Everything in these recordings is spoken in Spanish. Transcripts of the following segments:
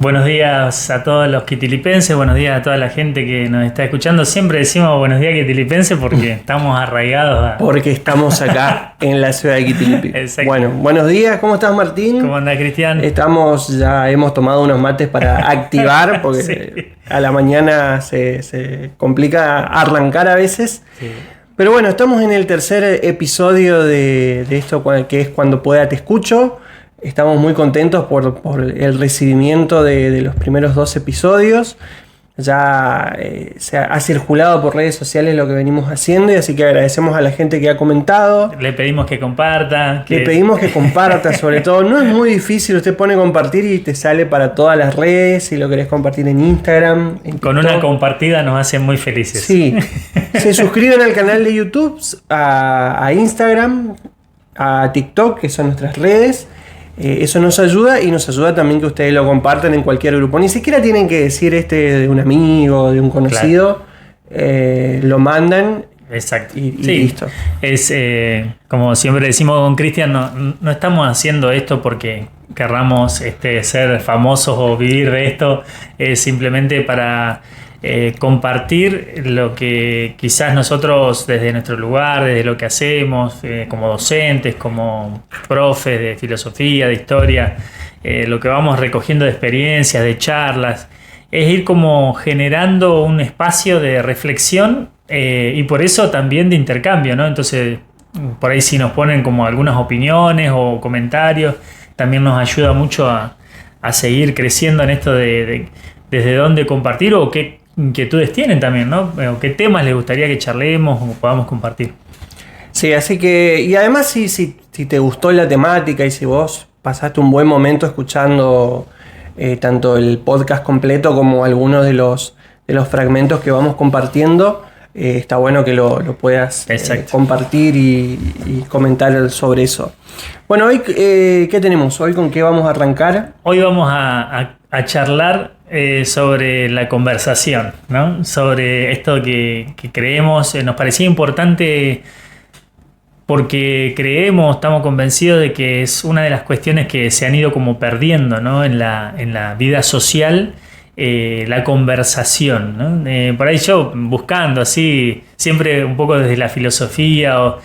Buenos días a todos los quitilipenses, buenos días a toda la gente que nos está escuchando. Siempre decimos buenos días quitilipenses porque estamos arraigados Porque estamos acá en la ciudad de Quitilipi. Exacto. Bueno, buenos días, ¿cómo estás, Martín? ¿Cómo anda, Cristian? Hemos tomado unos mates para activar porque sí, a la mañana se complica arrancar a veces. Sí. Pero bueno, estamos en el tercer episodio de esto que es Cuando Pueda Te Escucho. Estamos muy contentos por el recibimiento de los primeros 2 episodios. Ya se ha circulado por redes sociales lo que venimos haciendo, y así que agradecemos a la gente que ha comentado. Le pedimos que comparta. Le pedimos que comparta, sobre todo. No es muy difícil, usted pone compartir y te sale para todas las redes. Si lo querés compartir en Instagram, en Con una compartida nos hacen muy felices. Sí. Se suscriben al canal de YouTube, a Instagram, a TikTok, que son nuestras redes. Eso nos ayuda, y nos ayuda también que ustedes lo compartan en cualquier grupo. Ni siquiera tienen que decir de un amigo, de un conocido. Claro. Lo mandan. Exacto. Y listo. Es como siempre decimos con Cristian, no estamos haciendo esto porque querramos ser famosos o vivir de esto. Es simplemente para compartir lo que quizás nosotros desde nuestro lugar, desde lo que hacemos como docentes, como profes de filosofía, de historia, lo que vamos recogiendo de experiencias, de charlas, es ir como generando un espacio de reflexión y por eso también de intercambio, ¿no? Entonces, por ahí si nos ponen como algunas opiniones o comentarios, también nos ayuda mucho a seguir creciendo en esto de desde dónde compartir o qué inquietudes tienen también, ¿no? O qué temas les gustaría que charlemos o podamos compartir. Sí, así que, y además si te gustó la temática y si vos pasaste un buen momento escuchando tanto el podcast completo como algunos de los fragmentos que vamos compartiendo, está bueno que lo puedas compartir y comentar sobre eso. Bueno, hoy, ¿qué tenemos? ¿Hoy con qué vamos a arrancar? Hoy vamos a charlar sobre la conversación, ¿no? Sobre esto que creemos, nos parecía importante porque estamos convencidos de que es una de las cuestiones que se han ido como perdiendo, ¿no? en la vida social, la conversación, ¿no? Por ahí yo buscando así, siempre un poco desde la filosofía o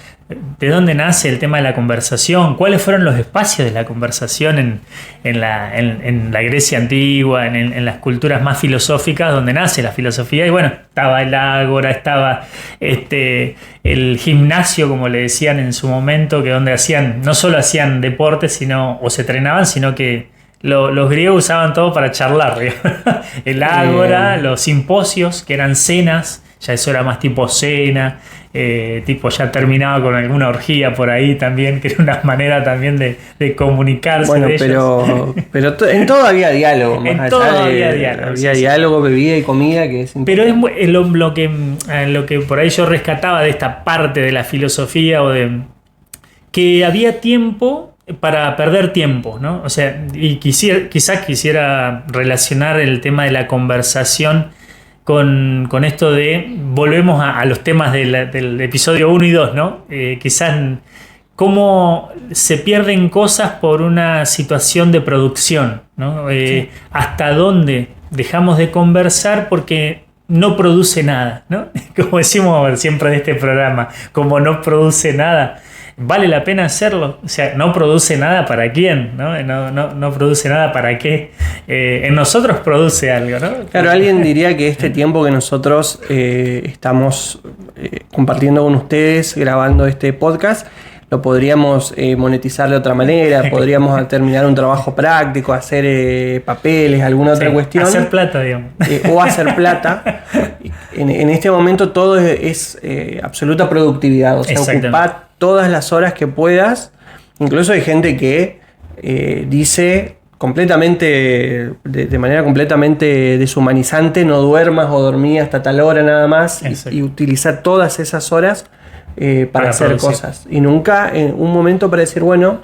¿de dónde nace el tema de la conversación? ¿Cuáles fueron los espacios de la conversación en la Grecia antigua, en las culturas más filosóficas donde nace la filosofía? Y bueno, estaba el ágora, estaba el gimnasio, como le decían en su momento, que donde no solo hacían deporte, o se entrenaban, sino que los griegos usaban todo para charlar. El ágora, los simposios, que eran cenas, ya eso era más tipo cena, tipo ya terminaba con alguna orgía por ahí también, que era una manera también de comunicarse. Bueno, de pero en todo había diálogo. En todo había diálogo. Había diálogo, bebida y comida, que es pero es lo que por ahí yo rescataba de esta parte de la filosofía, que había tiempo para perder tiempo, ¿no? O sea, y quizás quisiera relacionar el tema de la conversación con esto volvemos a los temas del episodio 1 y 2, ¿no? Quizás cómo se pierden cosas por una situación de producción, ¿no? Sí. Hasta dónde dejamos de conversar porque no produce nada, ¿no? Como decimos siempre en este programa, como no produce nada, ¿vale la pena hacerlo? O sea, no produce nada para quién, ¿no? No produce nada para qué. En nosotros produce algo, ¿no? Claro, alguien diría que este tiempo que nosotros estamos compartiendo con ustedes, grabando este podcast, lo podríamos monetizar de otra manera, podríamos terminar un trabajo práctico, hacer papeles, alguna otra cuestión. Hacer plata, digamos. O hacer plata. En este momento todo es absoluta productividad, o sea, ocupar todas las horas que puedas. Incluso hay gente que dice completamente, de manera completamente deshumanizante, no duermas o dormí hasta tal hora nada más, y utilizar todas esas horas para hacer producir cosas. Y nunca en un momento para decir, bueno,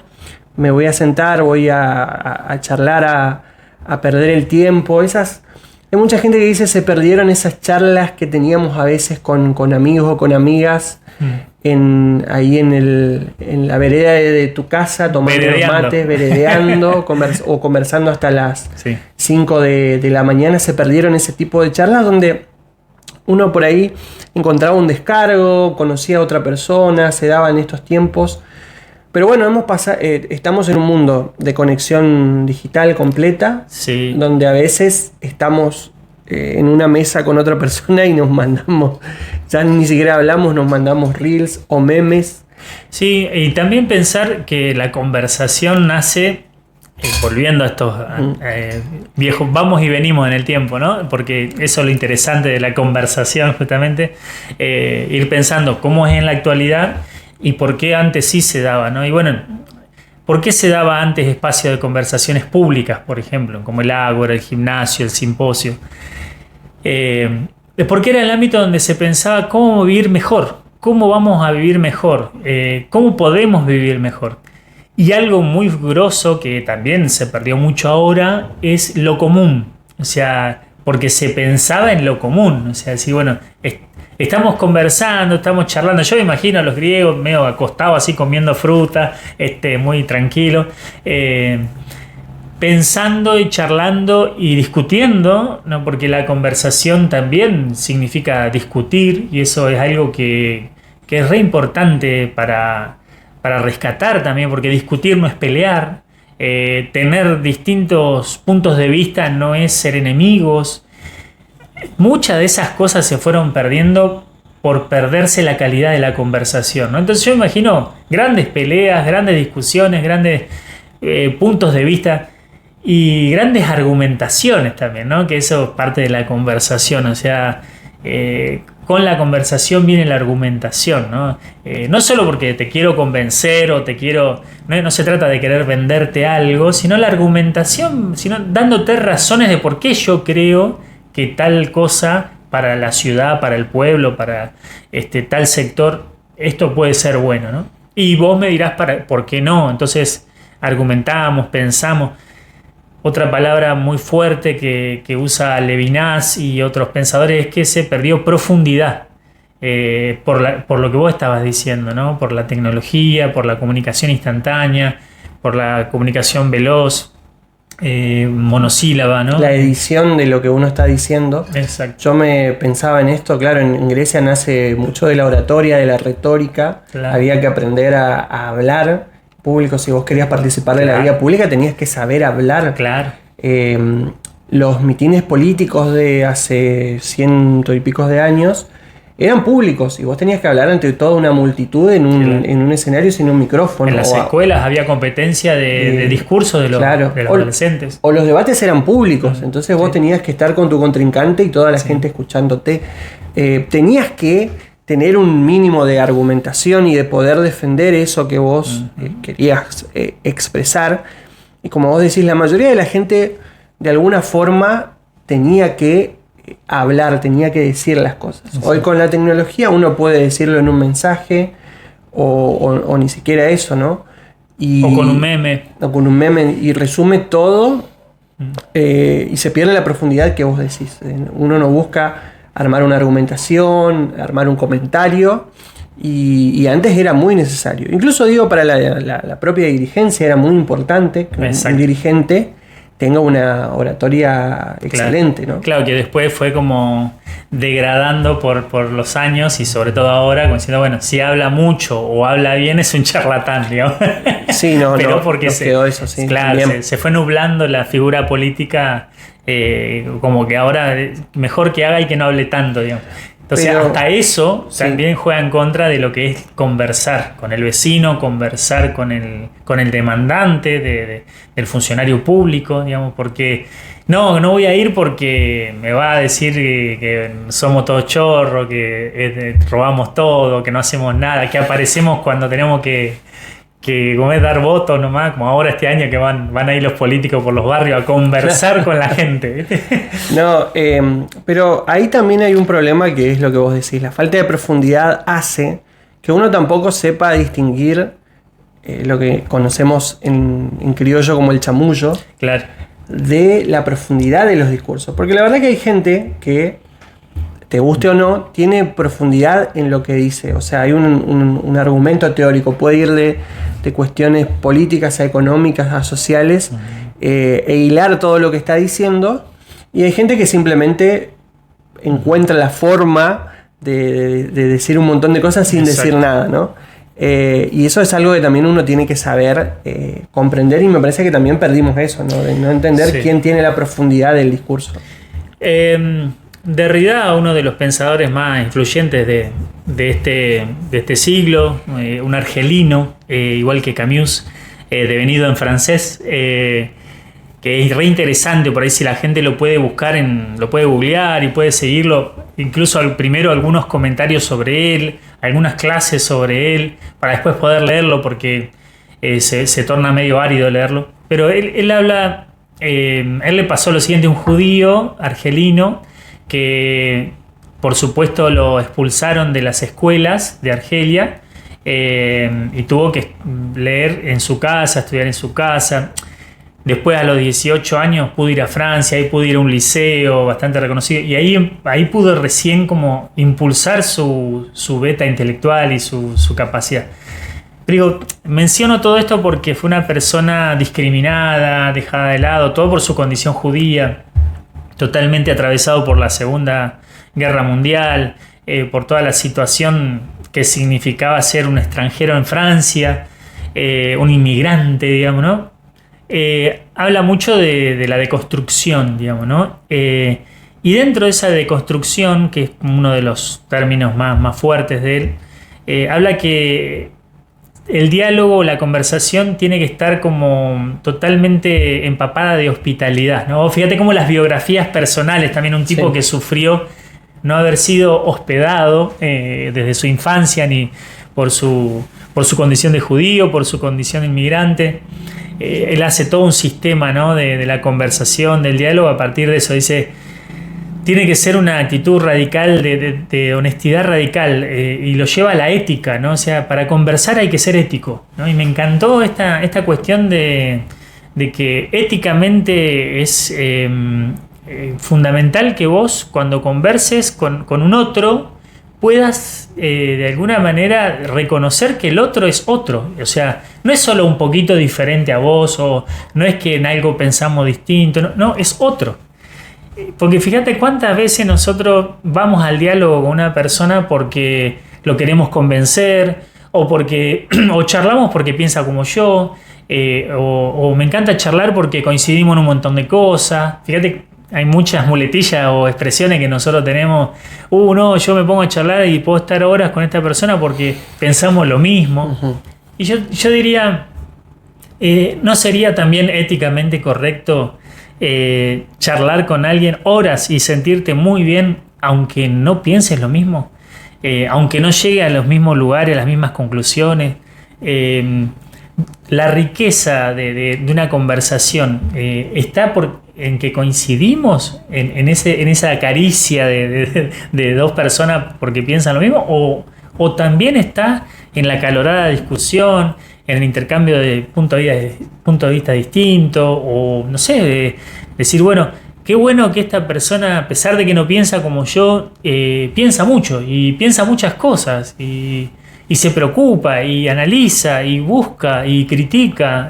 me voy a sentar, voy a charlar, a perder el tiempo. Hay mucha gente que dice se perdieron esas charlas que teníamos a veces con amigos o con amigas, ahí en la vereda de tu casa, tomando los mates, veredeando, o conversando hasta las 5 de la mañana. Se perdieron ese tipo de charlas donde uno por ahí encontraba un descargo, conocía a otra persona, se daban estos tiempos. Pero bueno, estamos en un mundo de conexión digital completa, donde a veces estamos en una mesa con otra persona y nos mandamos, ya ni siquiera hablamos, nos mandamos reels o memes. Sí, y también pensar que la conversación nace, volviendo a estos viejos, vamos y venimos en el tiempo, ¿no? Porque eso es lo interesante de la conversación, justamente, ir pensando cómo es en la actualidad y por qué antes sí se daba, ¿no? Y bueno, ¿por qué se daba antes espacio de conversaciones públicas, por ejemplo, como el Ágora, el gimnasio, el simposio? Porque era el ámbito donde se pensaba cómo vivir mejor, cómo vamos a vivir mejor, cómo podemos vivir mejor. Y algo muy grosso que también se perdió mucho ahora es lo común, o sea, porque se pensaba en lo común, o sea, sí, bueno, estamos conversando, estamos charlando. Yo me imagino a los griegos medio acostados así comiendo fruta, muy tranquilo, pensando y charlando y discutiendo, ¿no? Porque la conversación también significa discutir y eso es algo que es re importante para rescatar también, porque discutir no es pelear, tener distintos puntos de vista no es ser enemigos. Muchas de esas cosas se fueron perdiendo por perderse la calidad de la conversación, ¿no? Entonces yo imagino grandes peleas, grandes discusiones, grandes puntos de vista y grandes argumentaciones también, ¿no? Que eso es parte de la conversación, o sea, con la conversación viene la argumentación, ¿no? No solo porque te quiero convencer o te quiero... No se trata de querer venderte algo, sino la argumentación, sino dándote razones de por qué yo creo que tal cosa para la ciudad, para el pueblo, para tal sector, esto puede ser bueno, ¿no? Y vos me dirás por qué no. Entonces argumentamos, pensamos. Otra palabra muy fuerte que usa Levinas y otros pensadores es que se perdió profundidad por lo que vos estabas diciendo, ¿no? Por la tecnología, por la comunicación instantánea, por la comunicación veloz, monosílaba, ¿no? La edición de lo que uno está diciendo. Exacto. Yo me pensaba en esto, claro, en Grecia nace mucho de la oratoria, de la retórica. Claro. Había que aprender a hablar público. Si vos querías participar de la vida pública tenías que saber hablar. Claro. Los mitines políticos de hace 100 y pico de años eran públicos y vos tenías que hablar ante toda una multitud en un escenario sin un micrófono. En las escuelas había competencia de discurso de los adolescentes. O los debates eran públicos, entonces vos tenías que estar con tu contrincante y toda la gente escuchándote. Tenías que tener un mínimo de argumentación y de poder defender eso que vos querías expresar. Y como vos decís, la mayoría de la gente de alguna forma tenía que hablar, tenía que decir las cosas. Sí. Hoy con la tecnología uno puede decirlo en un mensaje o ni siquiera eso, ¿no? O con un meme. O con un meme y resume todo y se pierde la profundidad que vos decís. Uno no busca armar una argumentación, armar un comentario y antes era muy necesario. Incluso digo, para la propia dirigencia era muy importante que un dirigente tenga una oratoria excelente, ¿no? Claro, que después fue como degradando por los años y sobre todo ahora, como diciendo, bueno, si habla mucho o habla bien es un charlatán, digamos. Sí, pero porque quedó eso, sí. Claro, se fue nublando la figura política, como que ahora mejor que haga y que no hable tanto, digamos. Entonces hasta eso también juega en contra de lo que es conversar con el vecino, conversar con el demandante del funcionario público, digamos, porque no voy a ir porque me va a decir que somos todos chorros, que robamos todo, que no hacemos nada, que aparecemos cuando tenemos que como es dar votos nomás, como ahora este año que van a ir los políticos por los barrios a conversar con la gente. No, pero ahí también hay un problema que es lo que vos decís. La falta de profundidad hace que uno tampoco sepa distinguir lo que conocemos en criollo como el chamullo, claro, de la profundidad de los discursos. Porque la verdad que hay gente que te guste o no, tiene profundidad en lo que dice. O sea, hay un argumento teórico, puede ir de cuestiones políticas a económicas, a sociales, e hilar todo lo que está diciendo. Y hay gente que simplemente encuentra la forma de decir un montón de cosas sin decir nada, ¿no? Y eso es algo que también uno tiene que saber comprender, y me parece que también perdimos eso, ¿no? De no entender quién tiene la profundidad del discurso. Derrida, uno de los pensadores más influyentes de este siglo, un argelino, igual que Camus, devenido en francés, que es re interesante. Por ahí, si la gente lo puede buscar, lo puede googlear y puede seguirlo, incluso primero algunos comentarios sobre él, algunas clases sobre él, para después poder leerlo, porque se torna medio árido leerlo. Pero él habla, él le pasó lo siguiente: un judío argelino que por supuesto lo expulsaron de las escuelas de Argelia, y tuvo que leer en su casa, estudiar en su casa. Después, a los 18 años, pudo ir a Francia, ahí pudo ir a un liceo bastante reconocido, y ahí pudo recién como impulsar su beta intelectual y su capacidad. Pero menciono todo esto porque fue una persona discriminada, dejada de lado, todo por su condición judía, totalmente atravesado por la Segunda Guerra Mundial, por toda la situación que significaba ser un extranjero en Francia, un inmigrante, digamos, ¿no? Habla mucho de la deconstrucción, digamos, ¿no? Y dentro de esa deconstrucción, que es uno de los términos más fuertes de él, habla que el diálogo, la conversación tiene que estar como totalmente empapada de hospitalidad, ¿no? Fíjate cómo las biografías personales, también un tipo que sufrió no haber sido hospedado desde su infancia, ni por su condición de judío, por su condición de inmigrante. Él hace todo un sistema, ¿no? de la conversación, del diálogo. A partir de eso dice: tiene que ser una actitud radical, de honestidad radical, y lo lleva a la ética, ¿no? O sea, para conversar hay que ser ético, ¿no? Y me encantó esta cuestión de que éticamente es fundamental que vos, cuando converses con un otro, puedas de alguna manera reconocer que el otro es otro. O sea, no es solo un poquito diferente a vos, o no es que en algo pensamos distinto, no, es otro. Porque fíjate cuántas veces nosotros vamos al diálogo con una persona porque lo queremos convencer, o charlamos porque piensa como yo, o me encanta charlar porque coincidimos en un montón de cosas. Fíjate, hay muchas muletillas o expresiones que nosotros tenemos. No, yo me pongo a charlar y puedo estar horas con esta persona porque pensamos lo mismo. Uh-huh. Y yo diría, ¿no sería también éticamente correcto charlar con alguien horas y sentirte muy bien aunque no pienses lo mismo? Aunque no llegue a los mismos lugares, a las mismas conclusiones. La riqueza de una conversación está en que coincidimos en esa caricia de dos personas porque piensan lo mismo, o también está en la acalorada discusión, en el intercambio de punto de vista distinto, o no sé, de decir, bueno, qué bueno que esta persona, a pesar de que no piensa como yo, piensa mucho y piensa muchas cosas, y se preocupa y analiza y busca y critica,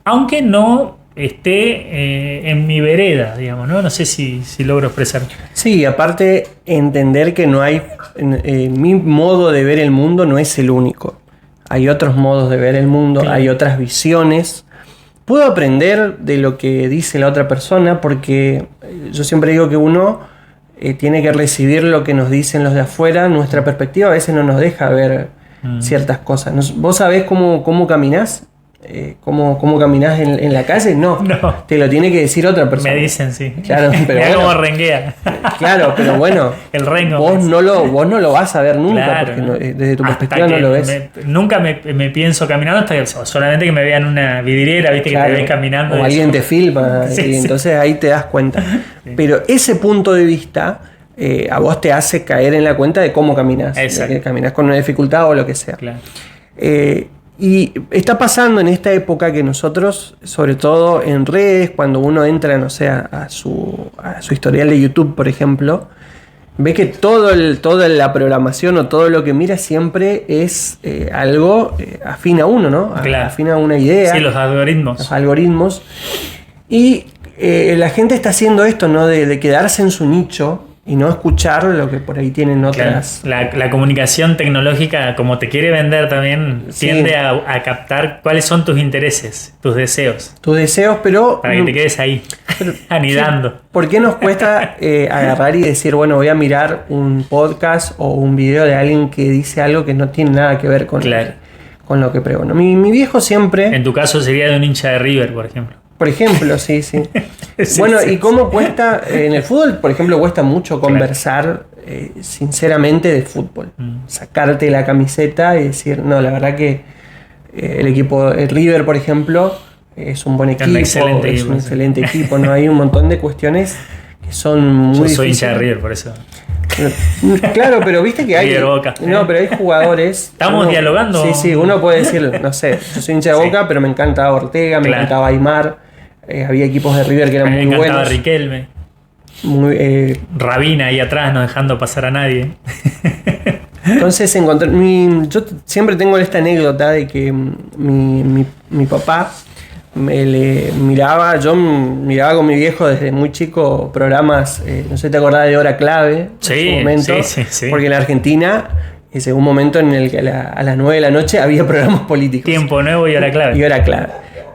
aunque no esté en mi vereda, digamos, ¿no? No sé si logro expresar. Sí, aparte entender que no hay, mi modo de ver el mundo no es el único. Hay otros modos de ver el mundo, claro. Hay otras visiones. Puedo aprender de lo que dice la otra persona, porque yo siempre digo que uno tiene que recibir lo que nos dicen los de afuera. Nuestra perspectiva a veces no nos deja ver ciertas cosas. ¿Vos sabés cómo caminás? ¿Cómo caminás en la calle? No, te lo tiene que decir otra persona. Me dicen, sí. Claro, pero bueno, como renguea. Claro, pero bueno, el rengo, vos no lo vas a ver nunca, claro, porque desde tu perspectiva no lo ves. Nunca me pienso caminando hasta solamente que me vean una vidriera, viste, claro, que te ves caminando. O alguien te filma, y entonces ahí te das cuenta. Sí. Pero ese punto de vista a vos te hace caer en la cuenta de cómo caminás. Exacto. Que caminás con una dificultad o lo que sea. Claro. Y está pasando en esta época que nosotros, sobre todo en redes, cuando uno entra, no sé, a su historial de YouTube, por ejemplo, ves que toda la programación o todo lo que mira siempre es algo afín a uno, ¿no? Claro. Afín a una idea. Sí, los algoritmos. Los algoritmos. Y la gente está haciendo esto, ¿no? De quedarse en su nicho y no escuchar lo que por ahí tienen otras. Claro. La comunicación tecnológica, como te quiere vender también, Sí. tiende a captar cuáles son tus intereses, tus deseos, Tus deseos, pero. para que te quedes ahí, anidando. Sí, ¿por qué nos cuesta agarrar y decir, bueno, voy a mirar un podcast o un video de alguien que dice algo que no tiene nada que ver con, Claro. con lo que pregono? Mi viejo siempre. En tu caso sería de un hincha de River, por ejemplo. Por ejemplo, sí. Sí, Bueno, sí, ¿y cómo cuesta? En el fútbol, por ejemplo, cuesta mucho conversar sinceramente de fútbol. Sacarte la camiseta y decir, no, la verdad que el equipo, el River, por ejemplo, es un buen equipo, es un excelente equipo, ¿no? Hay un montón de cuestiones que son muy Yo soy hincha de difíciles. River, por eso. Claro, pero viste que hay. River Boca. No, pero hay jugadores. Estamos dialogando. Sí, uno puede decir, no sé, yo soy hincha de Sí. Boca, pero me encantaba Ortega, me Claro. encantaba Aymar. Había equipos de River que eran Me muy encantaba buenos. Riquelme. Muy, Rabina ahí atrás, no dejando pasar a nadie. entonces yo siempre tengo esta anécdota de que mi papá yo miraba con mi viejo desde muy chico programas, no sé si te acordás de Hora Clave, Sí, en su momento, sí. porque en la Argentina llegó un momento en el que a las 9 de la noche había programas políticos. Tiempo nuevo y hora clave. Y Hora Clave.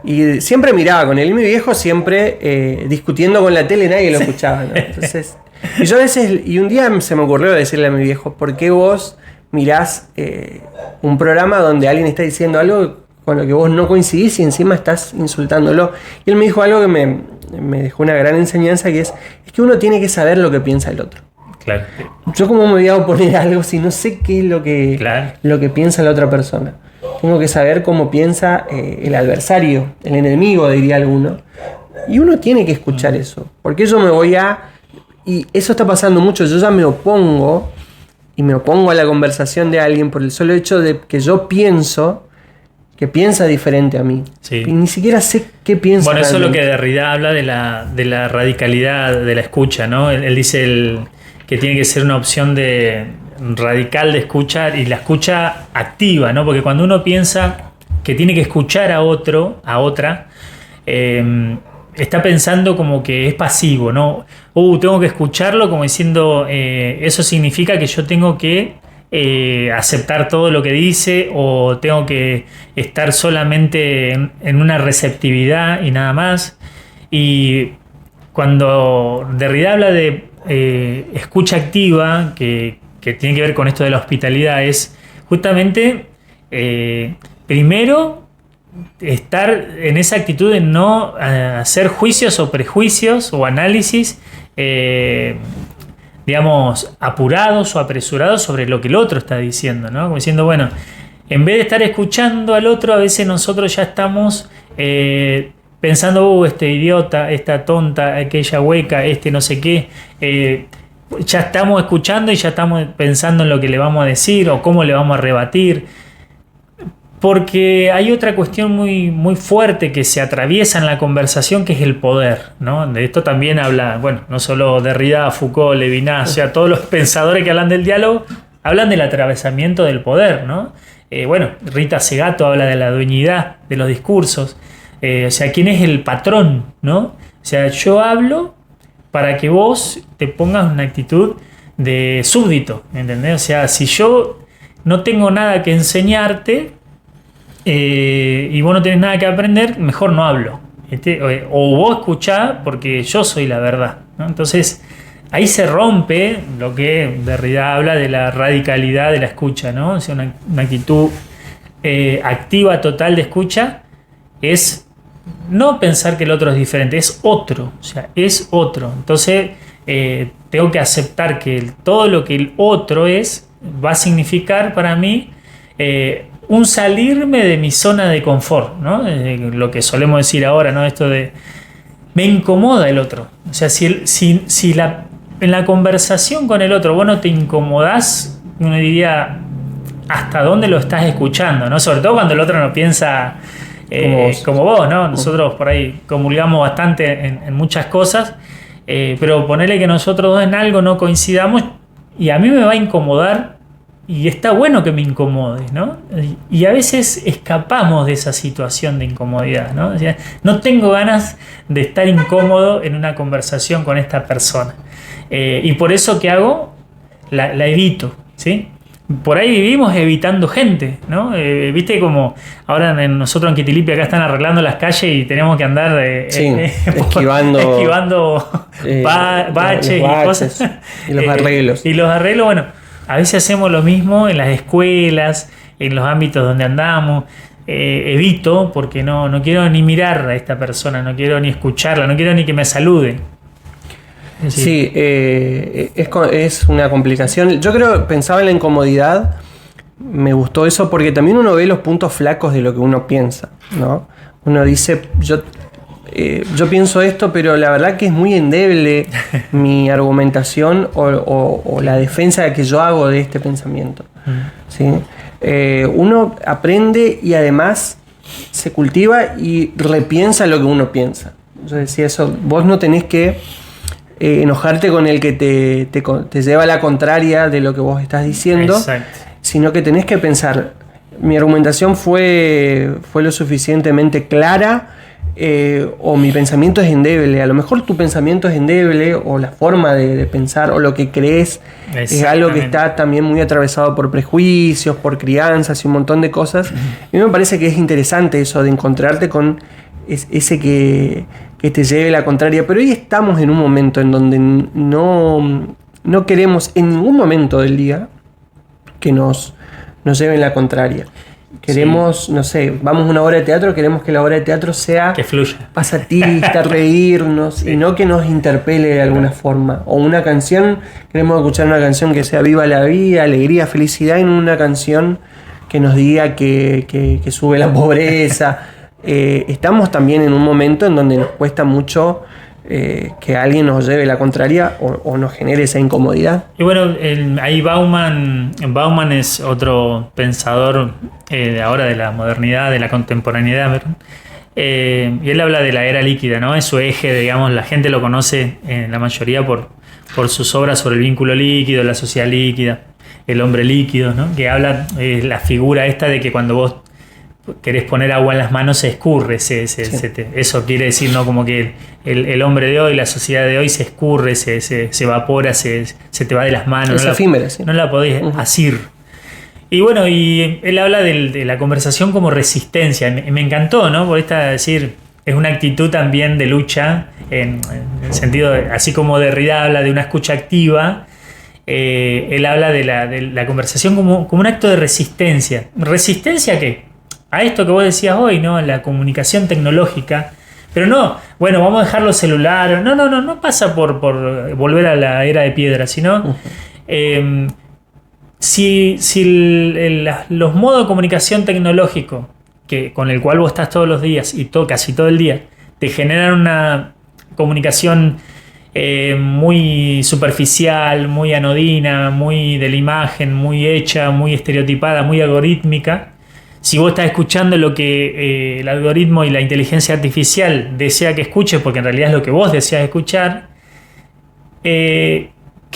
Y siempre miraba con él y mi viejo siempre discutiendo con la tele, nadie lo escuchaba, ¿no? Entonces, y yo a veces, y un día se me ocurrió decirle a mi viejo, ¿por qué vos mirás un programa donde alguien está diciendo algo con lo que vos no coincidís y encima estás insultándolo? Y él me dijo algo que me dejó una gran enseñanza, que es que uno tiene que saber lo que piensa el otro. Claro. Yo cómo me voy a oponer a algo si no sé qué es lo que piensa la otra persona. Tengo que saber cómo piensa el adversario, el enemigo, diría alguno. Y uno tiene que escuchar eso. Porque yo me voy a... Y eso está pasando mucho. Yo ya me opongo a la conversación de alguien por el solo hecho de que yo pienso que piensa diferente a mí. Sí. Y ni siquiera sé qué piensa. Bueno, eso es lo que realmente. Derrida habla de la radicalidad de la escucha, ¿no? Él dice que tiene que ser una opción radical de escucha y la escucha activa, ¿no? Porque cuando uno piensa que tiene que escuchar a otra, está pensando como que es pasivo, ¿no? Tengo que escucharlo como diciendo, eso significa que yo tengo que aceptar todo lo que dice o tengo que estar solamente en una receptividad y nada más. Y cuando Derrida habla de escucha activa, que tiene que ver con esto de la hospitalidad, es justamente primero estar en esa actitud de no hacer juicios o prejuicios o análisis digamos apurados o apresurados sobre lo que el otro está diciendo, ¿no? Como diciendo, bueno, en vez de estar escuchando al otro, a veces nosotros ya estamos pensando, este idiota, esta tonta, aquella hueca, este no sé qué, ya estamos escuchando y ya estamos pensando en lo que le vamos a decir o cómo le vamos a rebatir. Porque hay otra cuestión muy, muy fuerte que se atraviesa en la conversación, que es el poder, ¿no? De esto también habla, bueno, no solo Derrida, Foucault, Levinas, o sea, todos los pensadores que hablan del diálogo hablan del atravesamiento del poder, ¿no? Bueno, Rita Segato habla de la dueñidad de los discursos, o sea, ¿quién es el patrón, ¿no? O sea, yo hablo para que vos te pongas una actitud de súbdito, ¿entendés? O sea, si yo no tengo nada que enseñarte y vos no tenés nada que aprender, mejor no hablo. O vos escuchá porque yo soy la verdad, ¿no? Entonces, ahí se rompe lo que Derrida habla de la radicalidad de la escucha, ¿no? O sea, una actitud activa, total de escucha, es no pensar que el otro es diferente, es otro, o sea, es otro. Entonces, tengo que aceptar que todo lo que el otro es va a significar para mí un salirme de mi zona de confort, ¿no? Lo que solemos decir ahora, ¿no? Esto de me incomoda el otro. O sea, si en la conversación con el otro vos no te incomodás, uno diría hasta dónde lo estás escuchando, ¿no? Sobre todo cuando el otro no piensa como vos, ¿no? Nosotros por ahí comulgamos bastante en muchas cosas, pero ponerle que nosotros dos en algo no coincidamos, y a mí me va a incomodar y está bueno que me incomode, ¿no? Y a veces escapamos de esa situación de incomodidad, ¿no? O sea, no tengo ganas de estar incómodo en una conversación con esta persona. Y por eso, ¿qué hago? La evito, ¿sí? Por ahí vivimos evitando gente, ¿no? Viste como ahora nosotros en Quitilipia acá están arreglando las calles y tenemos que andar esquivando baches y cosas. Y los arreglos. Y los arreglos, bueno, a veces hacemos lo mismo en las escuelas, en los ámbitos donde andamos. Evito porque no quiero ni mirar a esta persona, no quiero ni escucharla, no quiero ni que me salude. Sí, es una complicación. Yo pensaba en la incomodidad, me gustó eso porque también uno ve los puntos flacos de lo que uno piensa, ¿no? Uno dice, yo pienso esto, pero la verdad que es muy endeble mi argumentación o la defensa que yo hago de este pensamiento, ¿sí? Uno aprende y además se cultiva y repiensa lo que uno piensa. Yo decía eso, vos no tenés que enojarte con el que te lleva a la contraria de lo que vos estás diciendo. Exacto. Sino que tenés que pensar, mi argumentación fue lo suficientemente clara, o mi pensamiento es endeble. A lo mejor tu pensamiento es endeble, o la forma de pensar, o lo que crees es algo que está también muy atravesado por prejuicios, por crianzas y un montón de cosas. Y me parece que es interesante eso de encontrarte con ese que te lleve la contraria. Pero hoy estamos en un momento en donde no queremos en ningún momento del día que nos lleven la contraria. Queremos, no sé, vamos a una obra de teatro, queremos que la obra de teatro sea que fluya, pasatista, reírnos, y no que nos interpele de alguna forma. O una canción, queremos escuchar una canción que sea viva la vida, alegría, felicidad, y no una canción que nos diga que sube la pobreza. Estamos también en un momento en donde nos cuesta mucho que alguien nos lleve la contraria o nos genere esa incomodidad. Y bueno, ahí Bauman es otro pensador ahora de la modernidad, de la contemporaneidad, y él habla de la era líquida, ¿no? Es su eje, digamos, la gente lo conoce la mayoría por sus obras sobre el vínculo líquido, la sociedad líquida, el hombre líquido, ¿no? Que habla la figura esta de que cuando vos querés poner agua en las manos se escurre, eso quiere decir, ¿no? Como que el hombre de hoy, la sociedad de hoy se escurre, se evapora, se te va de las manos. Es efímera, sí. No la podés asir. Y bueno, y él habla de la conversación como resistencia. Me encantó, ¿no? Por esta decir, es una actitud también de lucha, en el sentido, así como Derrida habla de una escucha activa, él habla de la conversación como un acto de resistencia. ¿Resistencia a qué? A esto que vos decías hoy, ¿no? La comunicación tecnológica. Pero no, bueno, vamos a dejar los celulares. No pasa por volver a la era de piedra, sino si los modos de comunicación tecnológico con el cual vos estás todos los días y casi todo el día te generan una comunicación muy superficial, muy anodina, muy de la imagen, muy hecha, muy estereotipada, muy algorítmica. Si vos estás escuchando lo que el algoritmo y la inteligencia artificial desea que escuches, porque en realidad es lo que vos deseas escuchar, qué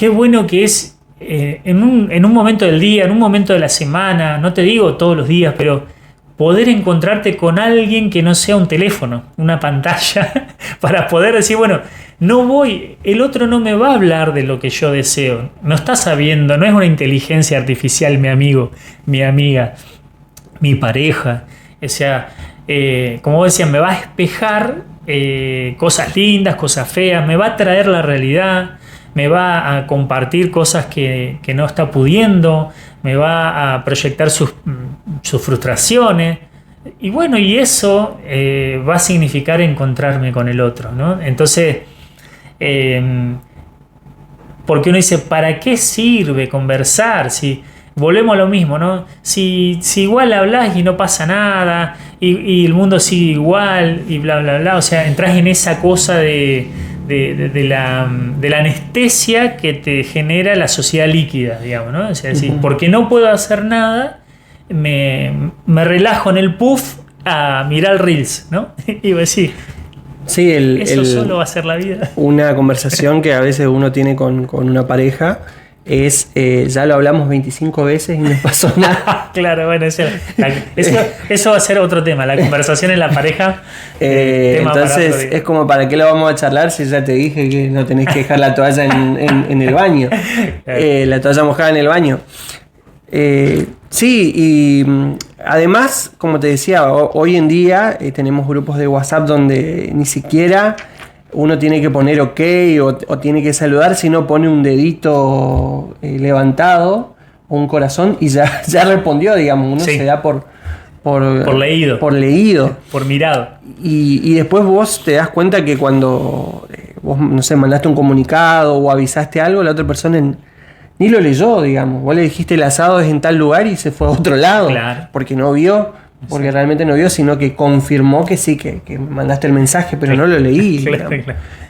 bueno que es en un momento del día, en un momento de la semana, no te digo todos los días, pero poder encontrarte con alguien que no sea un teléfono, una pantalla, para poder decir, bueno, el otro no me va a hablar de lo que yo deseo, no está sabiendo, no es una inteligencia artificial mi amigo, mi amiga, mi pareja, o sea, como vos decías, me va a espejar cosas lindas, cosas feas, me va a traer la realidad, me va a compartir cosas que no está pudiendo, me va a proyectar sus frustraciones, y bueno, y eso va a significar encontrarme con el otro, ¿no? Entonces, porque uno dice, ¿para qué sirve conversar? Si volvemos a lo mismo, ¿no? Si igual hablas y no pasa nada, y el mundo sigue igual, y bla, bla, bla. O sea, entras en esa cosa de la anestesia que te genera la sociedad líquida, digamos, ¿no? O sea, decir, porque no puedo hacer nada, me relajo en el puff a mirar Reels, ¿no? Y voy a decir, sí, eso solo va a ser la vida. Una conversación que a veces uno tiene con una pareja es ya lo hablamos 25 veces y no pasó nada. Claro, bueno, eso va a ser otro tema, la conversación en la pareja. Entonces es como, ¿para qué lo vamos a charlar si ya te dije que no tenés que dejar la toalla en el baño? La toalla mojada en el baño. Sí, y además, como te decía, hoy en día tenemos grupos de WhatsApp donde ni siquiera uno tiene que poner OK o tiene que saludar, sino pone un dedito levantado o un corazón y ya respondió, digamos. Uno se da por leído. Por leído. Por mirado. Y después vos te das cuenta que cuando vos, no sé, mandaste un comunicado o avisaste algo, la otra persona ni lo leyó, digamos. Vos le dijiste el asado es en tal lugar y se fue a otro lado. Claro. Porque no vio. Porque realmente no vio, sino que confirmó que sí, que mandaste el mensaje, pero no lo leí. Claro.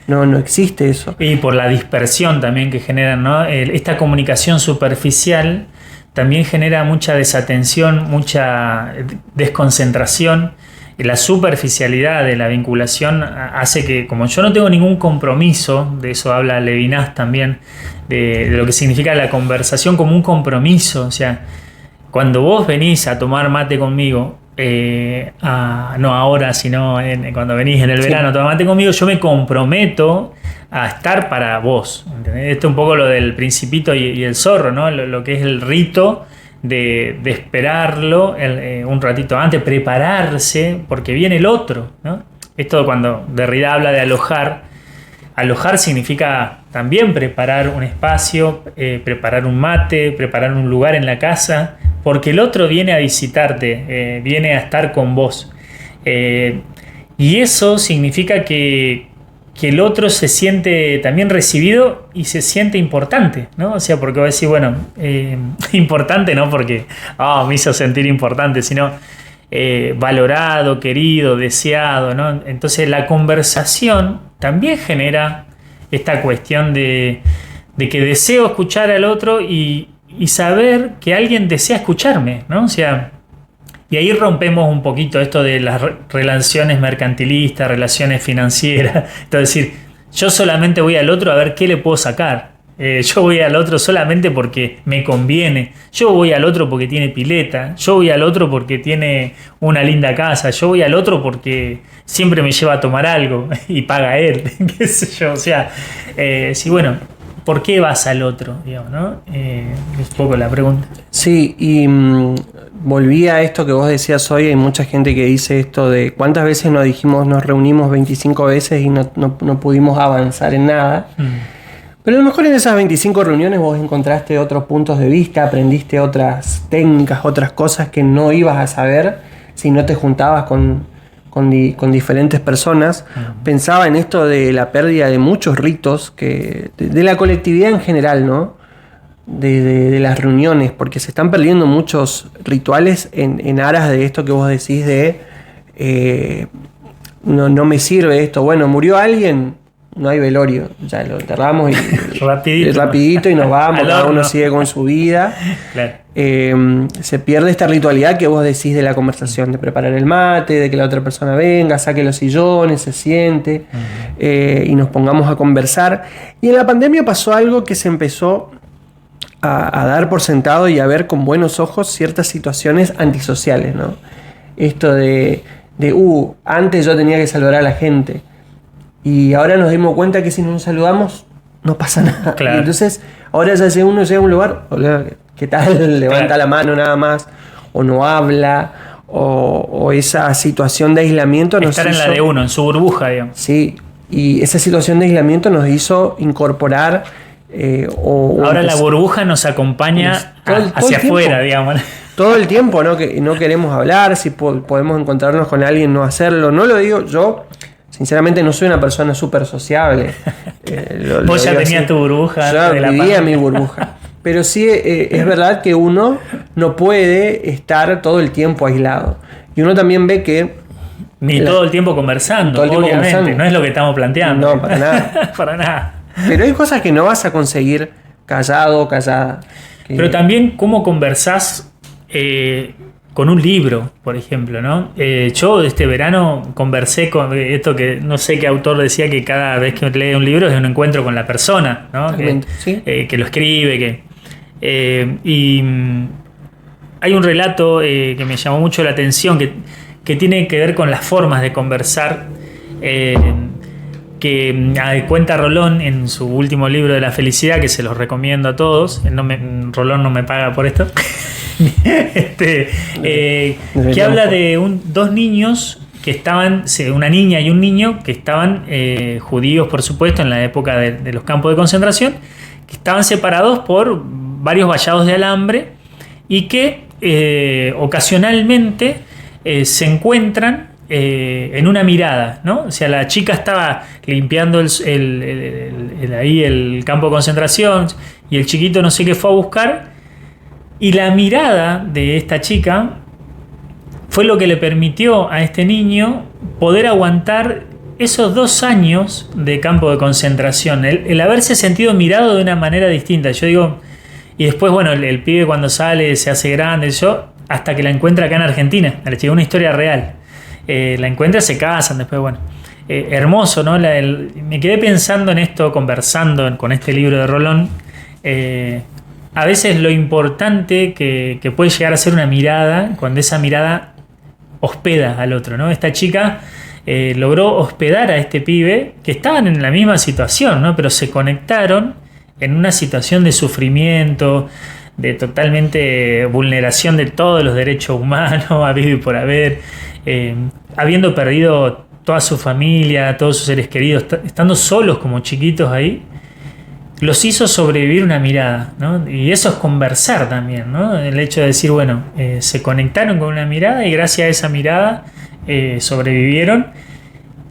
No existe eso. Y por la dispersión también que generan, ¿no? Esta comunicación superficial también genera mucha desatención, mucha desconcentración. Y la superficialidad de la vinculación hace que, como yo no tengo ningún compromiso, de eso habla Levinas también, de lo que significa la conversación como un compromiso. O sea, cuando vos venís a tomar mate conmigo, no ahora, sino cuando venís en el verano a tomar mate conmigo, yo me comprometo a estar para vos. ¿Entendés? Esto es un poco lo del Principito y el zorro, ¿no? Lo que es el rito de esperarlo un ratito antes, prepararse, porque viene el otro, ¿no? Esto cuando Derrida habla de alojar significa también preparar un espacio, preparar un mate, preparar un lugar en la casa, porque el otro viene a visitarte, viene a estar con vos. Y eso significa que el otro se siente también recibido y se siente importante, ¿no? O sea, porque vos decís, bueno, importante no porque me hizo sentir importante, sino valorado, querido, deseado, ¿no? Entonces la conversación también genera esta cuestión de que deseo escuchar al otro y saber que alguien desea escucharme, ¿no? O sea, y ahí rompemos un poquito esto de las relaciones mercantilistas, relaciones financieras. Es decir, yo solamente voy al otro a ver qué le puedo sacar. Yo voy al otro solamente porque me conviene. Yo voy al otro porque tiene pileta. Yo voy al otro porque tiene una linda casa. Yo voy al otro porque siempre me lleva a tomar algo y paga él. ¿Qué sé yo? O sea, sí, bueno, ¿por qué vas al otro? Digamos, ¿no? Es un poco la pregunta. Sí, y volví a esto que vos decías hoy. Hay mucha gente que dice esto de cuántas veces nos reunimos 25 veces y no pudimos avanzar en nada. Pero a lo mejor en esas 25 reuniones vos encontraste otros puntos de vista, aprendiste otras técnicas, otras cosas que no ibas a saber si no te juntabas con diferentes personas. Pensaba en esto de la pérdida de muchos ritos, de la colectividad en general, ¿no? De las reuniones, porque se están perdiendo muchos rituales en aras de esto que vos decís de no me sirve esto. Bueno, murió alguien, no hay velorio, ya lo enterramos y rapidito y nos vamos, cada uno sigue con su vida. Claro. Se pierde esta ritualidad que vos decís de la conversación, de preparar el mate, de que la otra persona venga, saque los sillones, se siente y nos pongamos a conversar. Y en la pandemia pasó algo que se empezó a dar por sentado y a ver con buenos ojos ciertas situaciones antisociales, ¿no? Esto de antes yo tenía que saludar a la gente y ahora nos dimos cuenta que si no nos saludamos no pasa nada. Claro. Y entonces ahora ya uno llega a un lugar, hola, ¿qué tal? Levanta la mano nada más, o no habla, o esa situación de aislamiento nos estar en la de uno, en su burbuja, digamos. Sí, y esa situación de aislamiento nos hizo incorporar ahora la burbuja nos acompaña hacia afuera, digamos. Todo el tiempo, ¿no? Que no queremos hablar, si podemos encontrarnos con alguien, no hacerlo. No lo digo yo. Sinceramente no soy una persona súper sociable. Vos ya tenías tu burbuja. Yo vivía mi burbuja. Pero sí es verdad que uno no puede estar todo el tiempo aislado. Y uno también ve que... todo el tiempo conversando, obviamente. No es lo que estamos planteando. No, para nada. Para nada. Pero hay cosas que no vas a conseguir callado o callada. Pero también cómo conversás con un libro, por ejemplo, ¿no? Yo este verano conversé con esto que no sé qué autor decía, que cada vez que lee un libro es un encuentro con la persona, ¿no? ¿Sí? Que lo escribe, y hay un relato que me llamó mucho la atención, que tiene que ver con las formas de conversar, que cuenta Rolón en su último libro de la felicidad, que se los recomiendo a todos. Rolón no me paga por esto. Que habla de dos niños que estaban, una niña y un niño que estaban judíos, por supuesto, en la época de los campos de concentración, que estaban separados por varios vallados de alambre y que ocasionalmente se encuentran en una mirada, ¿no? O sea, la chica estaba limpiando el campo de concentración y el chiquito no sé qué fue a buscar, y la mirada de esta chica fue lo que le permitió a este niño poder aguantar esos 2 años de campo de concentración, el haberse sentido mirado de una manera distinta. Yo digo, y después, bueno, el pibe cuando sale se hace grande, hasta que la encuentra acá en Argentina, una historia real. La encuentra, se casan, después, bueno. Hermoso, ¿no? Me quedé pensando en esto, conversando con este libro de Rolón. A veces lo importante que puede llegar a ser una mirada, cuando esa mirada hospeda al otro, ¿no? Esta chica logró hospedar a este pibe, que estaban en la misma situación, ¿no? Pero se conectaron en una situación de sufrimiento, de totalmente vulneración de todos los derechos humanos, habido y por haber, habiendo perdido toda su familia, todos sus seres queridos, estando solos como chiquitos ahí, los hizo sobrevivir una mirada, ¿no? Y eso es conversar también, ¿no? El hecho de decir, bueno, se conectaron con una mirada y gracias a esa mirada sobrevivieron.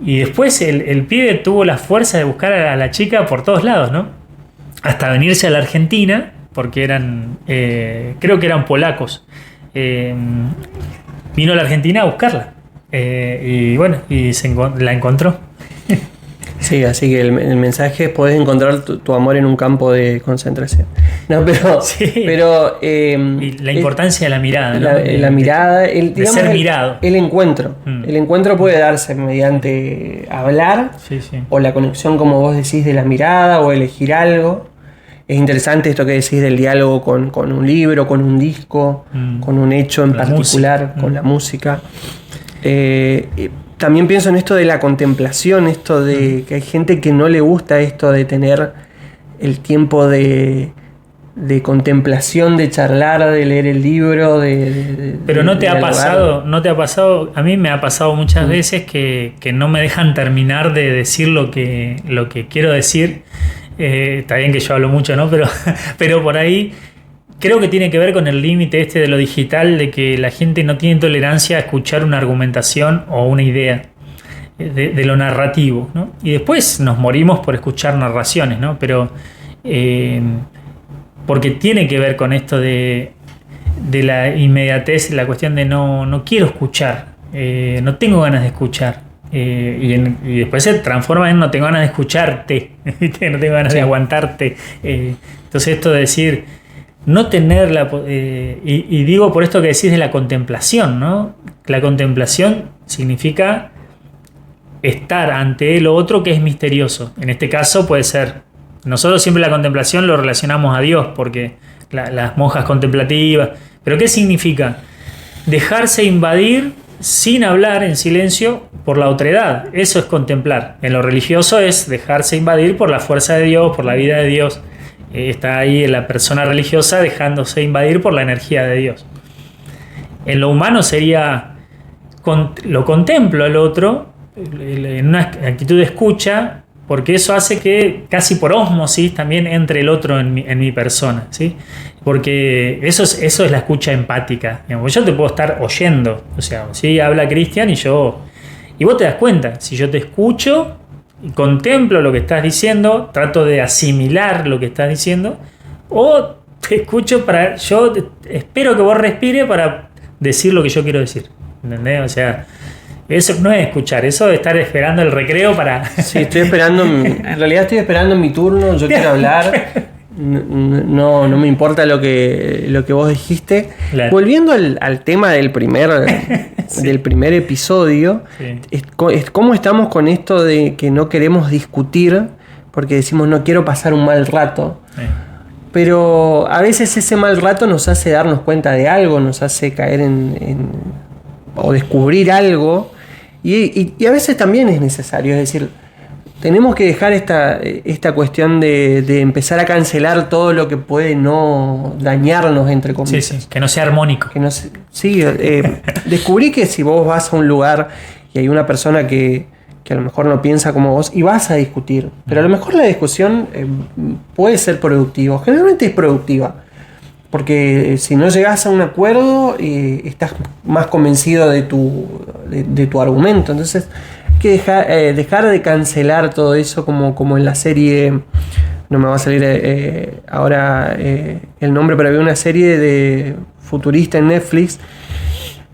Y después el pibe tuvo la fuerza de buscar a la chica por todos lados, ¿no? Hasta venirse a la Argentina, porque creo que eran polacos. Vino a la Argentina a buscarla. Y bueno, la encontró. Sí, así que el mensaje es: podés encontrar tu amor en un campo de concentración. No, pero... Sí. Y la importancia de la mirada, ¿no? La mirada, de ser mirado. El encuentro. El encuentro puede darse mediante hablar, sí. O la conexión, como vos decís, de la mirada, o elegir algo. Es interesante esto que decís del diálogo con un libro, con un disco, con un hecho en particular, con la música. También pienso en esto de la contemplación, esto de que hay gente que no le gusta esto de tener el tiempo de contemplación, de charlar, de leer el libro, Pero no te ha pasado, a mí me ha pasado muchas veces que no me dejan terminar de decir lo que quiero decir. Está bien que yo hablo mucho, ¿no? Pero por ahí creo que tiene que ver con el límite de lo digital, de que la gente no tiene tolerancia a escuchar una argumentación o una idea de lo narrativo, ¿no? Y después nos morimos por escuchar narraciones, ¿no? Pero porque tiene que ver con esto de la inmediatez, la cuestión de no quiero escuchar, no tengo ganas de escuchar. Y después se transforma en no tengo ganas de escucharte, no tengo ganas de aguantarte. Entonces esto de decir, no tener y digo por esto que decís de la contemplación, ¿no? La contemplación significa estar ante lo otro que es misterioso. En este caso puede ser, nosotros siempre la contemplación lo relacionamos a Dios, porque las monjas contemplativas. ¿Pero qué significa? Dejarse invadir sin hablar, en silencio, por la otredad. Eso es contemplar. En lo religioso es dejarse invadir por la fuerza de Dios, por la vida de Dios. Está ahí la persona religiosa dejándose invadir por la energía de Dios. En lo humano sería, lo contemplo al otro en una actitud de escucha, porque eso hace que casi por ósmosis también entre el otro en mi persona, ¿sí? Porque eso es la escucha empática. Digamos, yo te puedo estar oyendo, o sea, ¿sí? Habla Cristian y vos te das cuenta, si yo te escucho y contemplo lo que estás diciendo, trato de asimilar lo que estás diciendo, o te escucho yo espero que vos respires para decir lo que yo quiero decir, ¿entendés? O sea, eso no es escuchar, eso es estar esperando el recreo para... Sí, en realidad estoy esperando mi turno, yo quiero hablar. no me importa lo que vos dijiste. Claro. Volviendo al tema del Sí. del primer episodio, Sí. es cómo estamos con esto de que no queremos discutir porque decimos no quiero pasar un mal rato. Sí. Pero a veces ese mal rato nos hace darnos cuenta de algo, nos hace caer o descubrir algo. Y a veces también es necesario, es decir, tenemos que dejar esta cuestión de empezar a cancelar todo lo que puede no dañarnos, entre comillas. Sí, que no sea armónico. Descubrí que si vos vas a un lugar y hay una persona que a lo mejor no piensa como vos y vas a discutir, pero a lo mejor la discusión puede ser productiva, generalmente es productiva, porque si no llegas a un acuerdo estás más convencido de tu argumento. Entonces hay que dejar de cancelar todo eso, como en la serie, no me va a salir ahora el nombre, pero había una serie de futurista en Netflix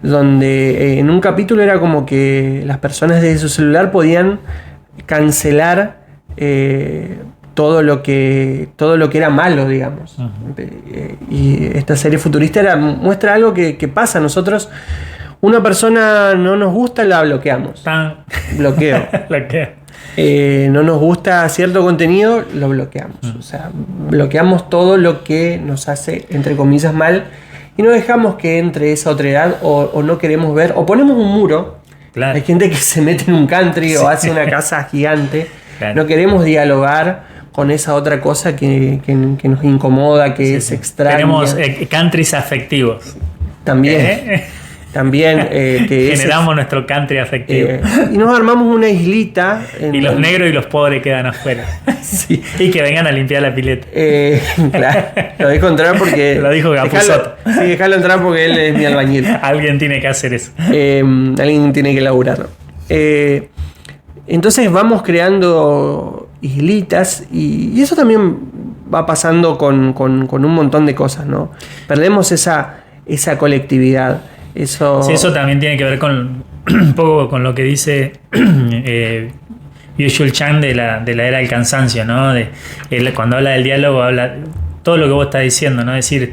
donde en un capítulo era como que las personas desde su celular podían cancelar todo lo que era malo, digamos. Uh-huh. Y esta serie futurista muestra algo que pasa. Nosotros, una persona no nos gusta, la bloqueamos. Bloqueo. No nos gusta cierto contenido, lo bloqueamos. O sea, bloqueamos todo lo que nos hace, entre comillas, mal. Y no dejamos que entre esa otredad o no queremos ver, o ponemos un muro. Claro. Hay gente que se mete en un country o hace una casa gigante. Claro. No queremos dialogar con esa otra cosa que nos incomoda, que es extraña. Tenemos countries afectivos. También. También que generamos nuestro country afectivo. Y nos armamos una islita. Y los negros y los pobres quedan afuera. Sí. Y que vengan a limpiar la pileta. Claro, lo dejo entrar porque. Lo dijo Capusotto. Sí, dejarlo entrar porque él es mi albañil. Alguien tiene que hacer eso. Alguien tiene que laburar. Entonces vamos creando islitas y eso también va pasando con un montón de cosas, ¿no? Perdemos esa colectividad. Eso... Sí, eso también tiene que ver con un poco con lo que dice Byung-Chul Chan de la era del cansancio, ¿no? Cuando habla del diálogo, habla todo lo que vos estás diciendo, ¿no? Es decir,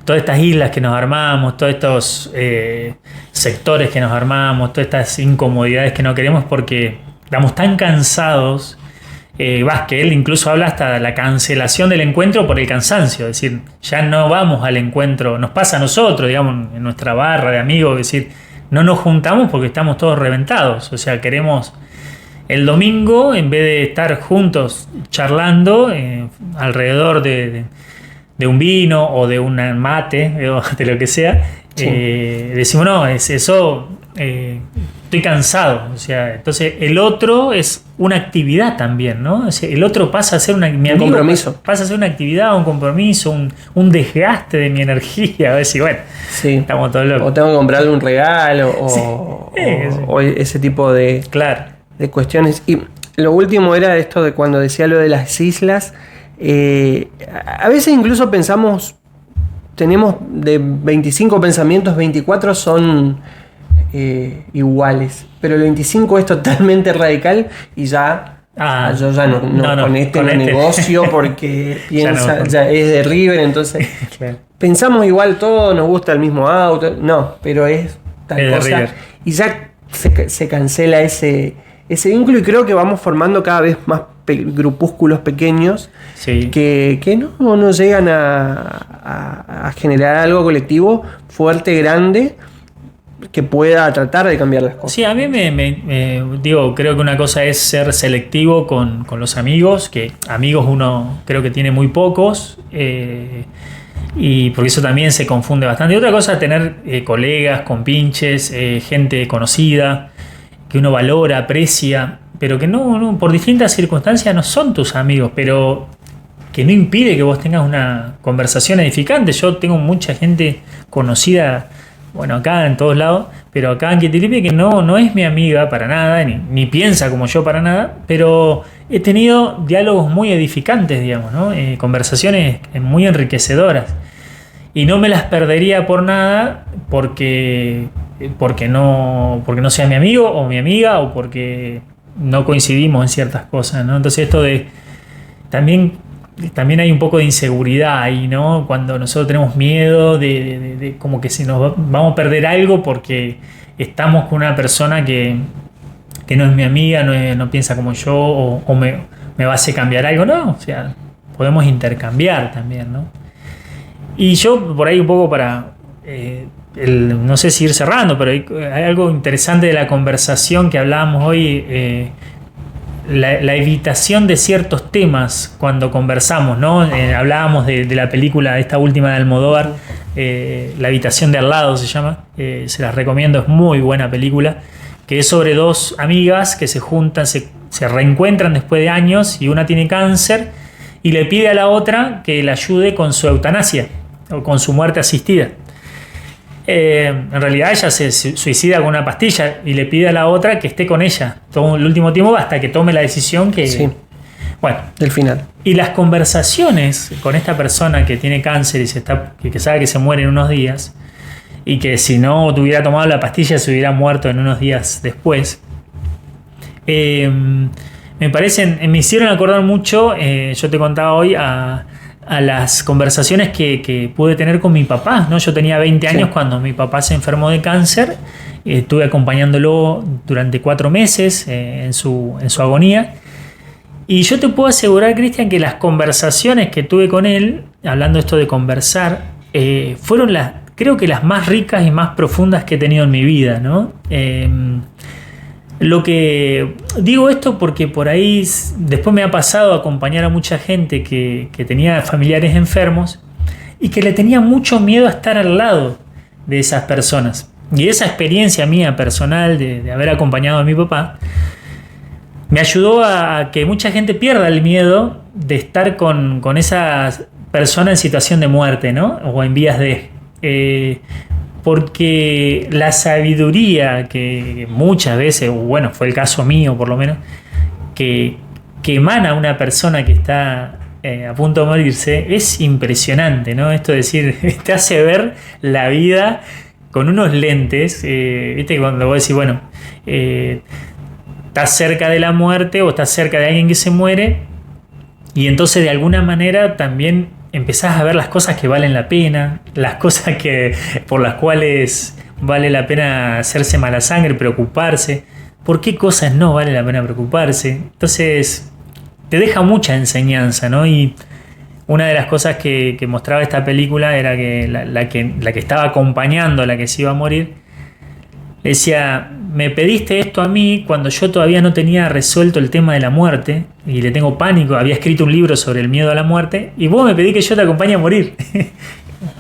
todas estas islas que nos armamos, todos estos sectores que nos armamos, todas estas incomodidades que no queremos porque estamos tan cansados. Que él incluso habla hasta de la cancelación del encuentro por el cansancio, es decir, ya no vamos al encuentro, nos pasa a nosotros, digamos, en nuestra barra de amigos, es decir, no nos juntamos porque estamos todos reventados, o sea, queremos el domingo, en vez de estar juntos charlando alrededor de un vino o de un mate, de lo que sea, sí. Decimos, no, es eso... estoy cansado, o sea, entonces el otro es una actividad también, ¿no? O sea, el otro pasa a ser un compromiso. Pasa a ser una actividad, un compromiso, un desgaste de mi energía. A ver si, bueno, sí. Estamos todos locos. O tengo que comprarle un regalo o ese tipo de cuestiones. Y lo último era esto de cuando decía lo de las islas. A veces incluso tenemos de 25 pensamientos, 24 son iguales, pero el 25 es totalmente radical y ya yo ya no con este negocio porque piensa ya es de River, entonces claro. Pensamos igual todo, nos gusta el mismo auto, pero es tal cosa y ya se cancela ese vínculo y creo que vamos formando cada vez más grupúsculos pequeños sí. que no llegan a generar algo colectivo fuerte, grande, que pueda tratar de cambiar las cosas. Sí, a mí creo que una cosa es ser selectivo con los amigos, que amigos uno creo que tiene muy pocos, y porque eso también se confunde bastante. Y otra cosa es tener colegas, compinches, gente conocida, que uno valora, aprecia, pero que no por distintas circunstancias no son tus amigos, pero que no impide que vos tengas una conversación edificante. Yo tengo mucha gente conocida, bueno, acá en todos lados, pero acá en Quitilipi que no es mi amiga para nada, ni piensa como yo para nada, pero he tenido diálogos muy edificantes, digamos, ¿no? Conversaciones muy enriquecedoras. Y no me las perdería por nada porque no sea mi amigo o mi amiga o porque no coincidimos en ciertas cosas, ¿no? Entonces esto de también también hay un poco de inseguridad ahí, ¿no? Cuando nosotros tenemos miedo de como que si nos vamos a perder algo porque estamos con una persona que no es mi amiga, no piensa como yo o me va a hacer cambiar algo, no, o sea, podemos intercambiar también, ¿no? Y yo por ahí un poco para, no sé si ir cerrando, pero hay algo interesante de la conversación que hablábamos hoy, la evitación de ciertos temas cuando conversamos, ¿no? Hablábamos de la película, esta última de Almodóvar, La habitación de al lado se llama, se las recomiendo, es muy buena película, que es sobre dos amigas que se juntan, se reencuentran después de años y una tiene cáncer y le pide a la otra que la ayude con su eutanasia o con su muerte asistida. En realidad ella se suicida con una pastilla y le pide a la otra que esté con ella todo el último tiempo hasta que tome la decisión que... Sí. Bueno. Del final. Y las conversaciones con esta persona que tiene cáncer y que sabe que se muere en unos días y que si no tuviera tomado la pastilla se hubiera muerto en unos días después, me parecen, me hicieron acordar mucho, yo te contaba hoy, a las conversaciones que pude tener con mi papá, ¿no? Yo tenía 20 años cuando mi papá se enfermó de cáncer, estuve acompañándolo durante 4 meses en su agonía. Y yo te puedo asegurar, Cristian, que las conversaciones que tuve con él, hablando esto de conversar, fueron creo que las más ricas y más profundas que he tenido en mi vida, ¿no? Lo que digo esto porque por ahí después me ha pasado acompañar a mucha gente que tenía familiares enfermos y que le tenía mucho miedo a estar al lado de esas personas. Y esa experiencia mía personal de haber acompañado a mi papá me ayudó a que mucha gente pierda el miedo de estar con esa persona en situación de muerte, ¿no? O en vías de... porque la sabiduría que muchas veces, bueno, fue el caso mío por lo menos, que emana una persona que está a punto de morirse, es impresionante, ¿no? Esto de decir, te hace ver la vida con unos lentes, viste, cuando vos decís, bueno, estás cerca de la muerte o estás cerca de alguien que se muere, y entonces de alguna manera también empezás a ver las cosas que valen la pena, las cosas por las cuales vale la pena hacerse mala sangre, preocuparse, por qué cosas no vale la pena preocuparse. Entonces te deja mucha enseñanza, ¿no? Y una de las cosas que mostraba esta película era que la que estaba acompañando a la que se iba a morir decía: me pediste esto a mí cuando yo todavía no tenía resuelto el tema de la muerte y le tengo pánico, había escrito un libro sobre el miedo a la muerte y vos me pedís que yo te acompañe a morir.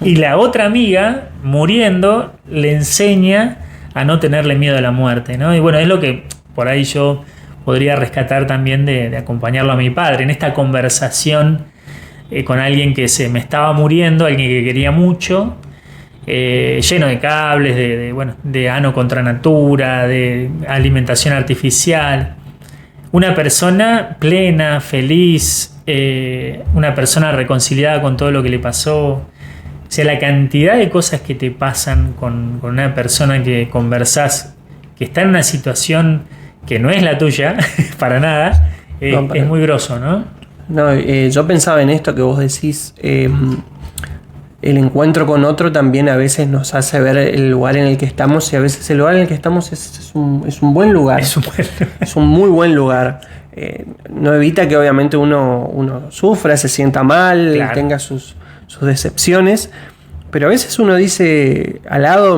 Y la otra amiga, muriendo, le enseña a no tenerle miedo a la muerte, ¿no? Y bueno, es lo que por ahí yo podría rescatar también de acompañarlo a mi padre en esta conversación con alguien que se me estaba muriendo, alguien que quería mucho. Lleno de cables, de ano contra natura, de alimentación artificial. Una persona plena, feliz, una persona reconciliada con todo lo que le pasó. O sea, la cantidad de cosas que te pasan con una persona que conversás, que está en una situación que no es la tuya, para nada, es muy groso, ¿no? No, yo pensaba en esto que vos decís. El encuentro con otro también a veces nos hace ver el lugar en el que estamos, y a veces el lugar en el que estamos es un buen lugar. Es un muy buen lugar. No evita que obviamente uno sufra, se sienta mal, claro, tenga sus decepciones, pero a veces uno dice,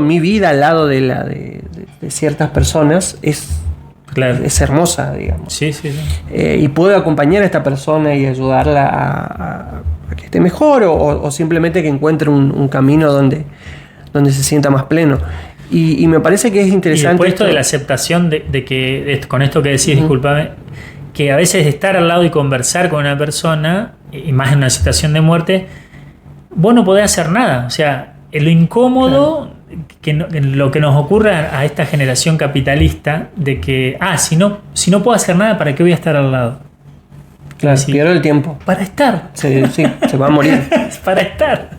mi vida al lado de ciertas personas es hermosa, digamos. Sí. Y puedo acompañar a esta persona y ayudarla a que esté mejor o simplemente que encuentre un camino donde se sienta más pleno. Y me parece que es interesante. Y después esto de la aceptación de que, con esto que decís, discúlpame, que a veces estar al lado y conversar con una persona, y más en una situación de muerte, vos no podés hacer nada. O sea, lo incómodo, claro, lo que nos ocurre a esta generación capitalista, de que, si no puedo hacer nada, ¿para qué voy a estar al lado? Claro, pierdo el tiempo. Para estar. Sí, se va a morir. Para estar.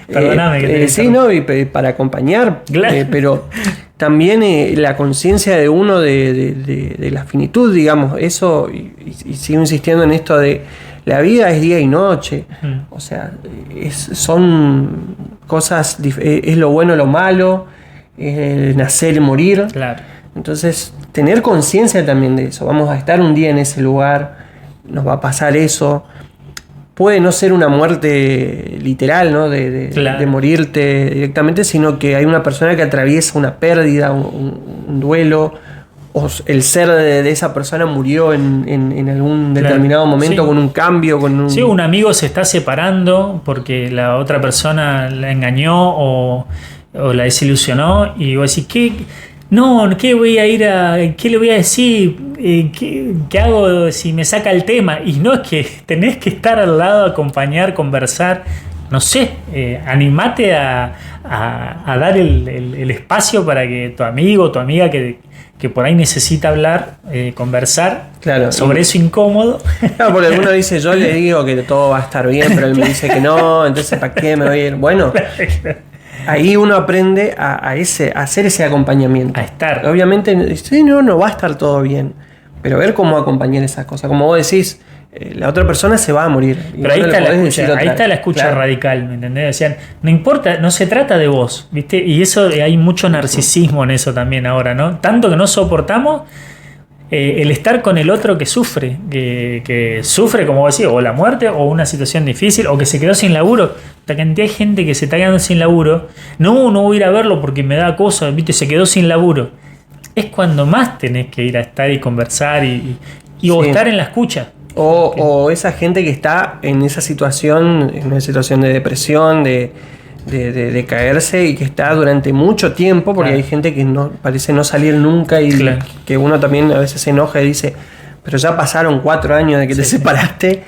Perdóname. Y para acompañar. Claro. Pero también la conciencia de uno de la finitud, digamos, eso, y sigo insistiendo en esto de La vida es día y noche. O sea, son cosas, es lo bueno, lo malo, nacer y morir. Claro. Entonces, tener conciencia también de eso. Vamos a estar un día en ese lugar, nos va a pasar eso. Puede no ser una muerte literal, ¿no? De morirte directamente, sino que hay una persona que atraviesa una pérdida, un duelo, o el ser de esa persona murió en algún determinado momento, con un cambio, con un... Sí, un amigo se está separando porque la otra persona la engañó o la desilusionó, y vos decís, ¿qué voy a ir a... ¿Qué le voy a decir? ¿Qué hago si me saca el tema? Y no, es que tenés que estar al lado, acompañar, conversar. No sé, animate a dar el espacio para que tu amigo o tu amiga que por ahí necesita hablar, conversar, claro, sobre eso incómodo. Claro, porque alguno dice, yo le digo que todo va a estar bien, pero él me dice que no, entonces ¿para qué me voy a ir? Bueno... Ahí uno aprende a hacer ese acompañamiento. A estar. Obviamente, sí, no va a estar todo bien. Pero ver cómo acompañar esas cosas. Como vos decís, la otra persona se va a morir. Pero ahí está la escucha claro. Radical, ¿me entendés? Decían, no importa, no se trata de vos, ¿viste? Y eso, hay mucho narcisismo en eso también ahora, ¿no? Tanto que no soportamos el estar con el otro que sufre, que sufre, como vos decís, o la muerte, o una situación difícil, o que se quedó sin laburo. La cantidad de gente que se está quedando sin laburo, no voy a ir a verlo porque me da cosa, ¿viste? Se quedó sin laburo. Es cuando más tenés que ir a estar y conversar o estar en la escucha. O esa gente que está en esa situación, en una situación de depresión, de caerse, y que está durante mucho tiempo, porque hay gente que no parece no salir nunca, y que uno también a veces se enoja y dice, pero ya pasaron 4 años de que te separaste,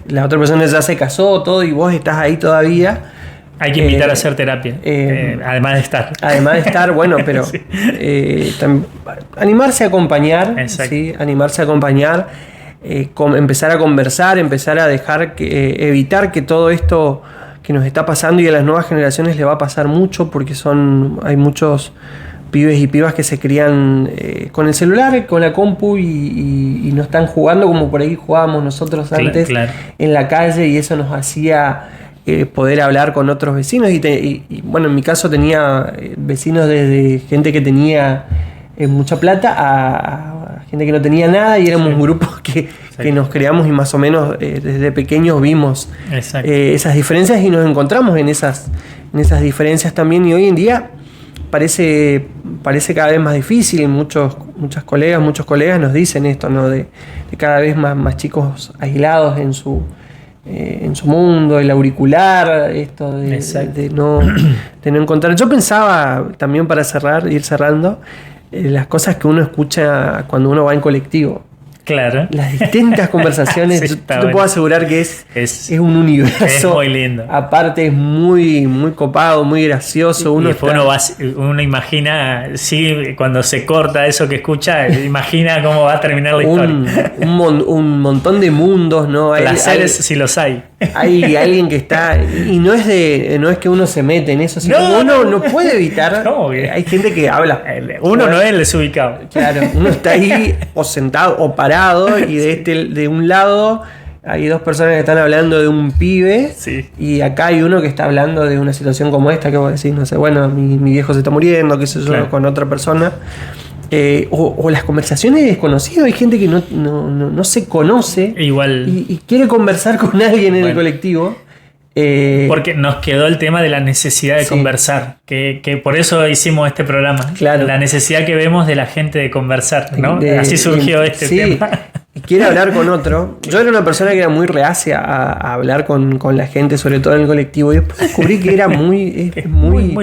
la otra persona ya se casó, todo, y vos estás ahí todavía. Hay que invitar a hacer terapia, además de estar. Además de estar, bueno, pero animarse a acompañar, ¿sí? Animarse a acompañar, empezar a conversar, empezar a dejar evitar que todo esto que nos está pasando, y a las nuevas generaciones le va a pasar mucho, porque hay muchos pibes y pibas que se crían con el celular, con la compu, y no están jugando como por ahí jugábamos nosotros antes en la calle, y eso nos hacía poder hablar con otros vecinos, y bueno, en mi caso tenía vecinos desde gente que tenía mucha plata a gente que no tenía nada, y éramos un grupo que nos creamos, y más o menos desde pequeños vimos esas diferencias, y nos encontramos en esas diferencias también, y hoy en día parece cada vez más difícil. Muchos colegas nos dicen esto, ¿no? De cada vez más chicos aislados en su mundo, el auricular, esto de no encontrar. Yo pensaba también, para ir cerrando, las cosas que uno escucha cuando uno va en colectivo. Claro. Las distintas conversaciones. Yo te puedo asegurar que es un universo. Es muy lindo. Aparte es muy, muy copado, muy gracioso. Uno imagina, sí, cuando se corta eso que escucha, imagina cómo va a terminar la historia. Un montón de mundos, ¿no? Placeres, si los hay. Hay alguien que está, y no es que uno se mete en eso, sino que uno no puede evitar. Hay gente que habla. Uno no es el desubicado. Claro, uno está ahí o sentado o parado, y de un lado hay 2 personas que están hablando de un pibe, y acá hay uno que está hablando de una situación como esta, que vos decís, no sé, bueno, mi viejo se está muriendo, qué sé yo, con otra persona. O las conversaciones desconocidas. Hay gente que no se conoce igual y quiere conversar con alguien en el colectivo. Porque nos quedó el tema de la necesidad de conversar, que por eso hicimos este programa. Claro. La necesidad que vemos de la gente de conversar, ¿no? Así surgió este tema. Quiere hablar con otro. Yo era una persona que era muy reacia a hablar con la gente, sobre todo en el colectivo, y después descubrí que era muy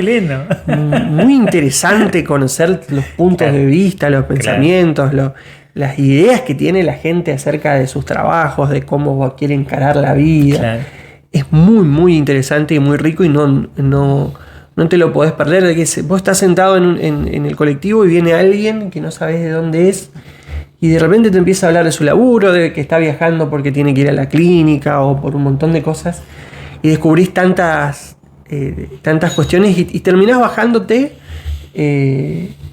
lindo, muy interesante conocer los puntos de vista, los pensamientos, las ideas que tiene la gente acerca de sus trabajos, de cómo quiere encarar la vida. Es muy, muy interesante y muy rico, y no te lo podés perder. De que vos estás sentado en el colectivo y viene alguien que no sabés de dónde es, y de repente te empieza a hablar de su laburo, de que está viajando porque tiene que ir a la clínica, o por un montón de cosas, y descubrís tantas cuestiones, y terminás bajándote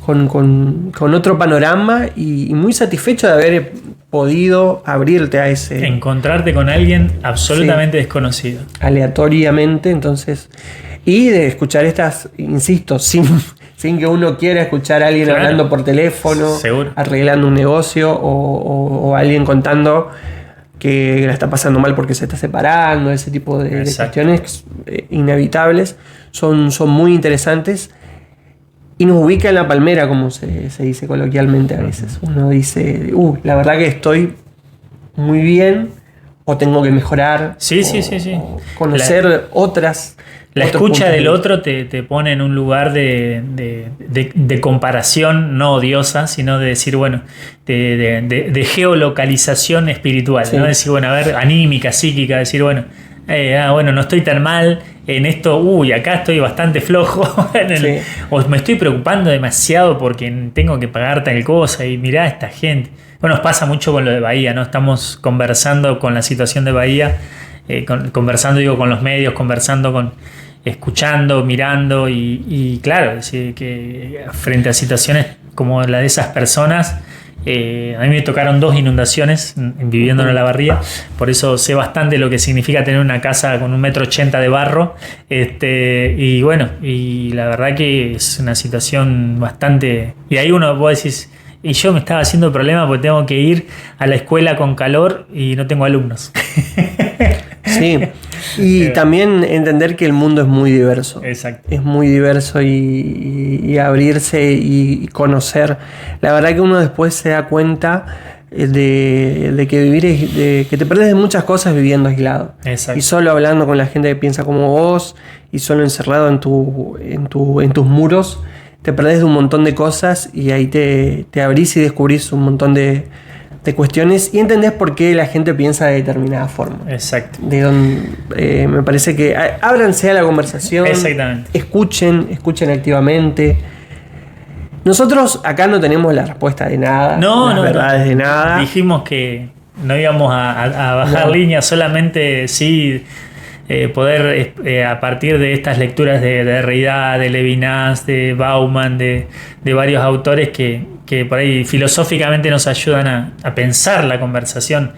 con otro panorama y muy satisfecho de haber podido abrirte a ese... Encontrarte con alguien absolutamente desconocido. Aleatoriamente, entonces... Y de escuchar estas, insisto, sin que uno quiera escuchar a alguien hablando por teléfono, seguro, arreglando un negocio o alguien contando que la está pasando mal porque se está separando, ese tipo de cuestiones inevitables, son muy interesantes y nos ubica en la palmera, como se dice coloquialmente a veces. Uno dice, la verdad que estoy muy bien, o tengo que mejorar, o conocer otras... La escucha del otro te pone en un lugar de comparación no odiosa, sino de decir, bueno, de geolocalización espiritual, ¿no? Decir, bueno, a ver, anímica, psíquica, decir, bueno, no estoy tan mal en esto, acá estoy bastante flojo, o me estoy preocupando demasiado porque tengo que pagar tal cosa y mirá a esta gente. Bueno, nos pasa mucho con lo de Bahía, ¿no? Estamos conversando con la situación de Bahía, conversando con los medios, escuchando, mirando y claro, que frente a situaciones como la de esas personas, a mí me tocaron 2 inundaciones viviendo en Olavarría, por eso sé bastante lo que significa tener una casa con 1,80 m de barro, y bueno, y la verdad que es una situación bastante, y ahí vos decís, y yo me estaba haciendo problema porque tengo que ir a la escuela con calor y no tengo alumnos. Sí, y también entender que el mundo es muy diverso. Exacto. Es muy diverso y abrirse y conocer. La verdad que uno después se da cuenta de que vivir de que te perdés de muchas cosas viviendo aislado. Exacto. Y solo hablando con la gente que piensa como vos y solo encerrado en tus muros, te perdés de un montón de cosas y ahí te abrís y descubrís un montón de cuestiones y entendés por qué la gente piensa de determinada forma. Exacto. De donde me parece que ábranse a la conversación. Exactamente. Escuchen activamente. Nosotros acá no tenemos la respuesta de nada, las verdades de nada. Dijimos que no íbamos a bajar línea, solamente sí poder a partir de estas lecturas de Derrida, de Levinas, de Bauman, de varios autores que por ahí filosóficamente nos ayudan a pensar la conversación,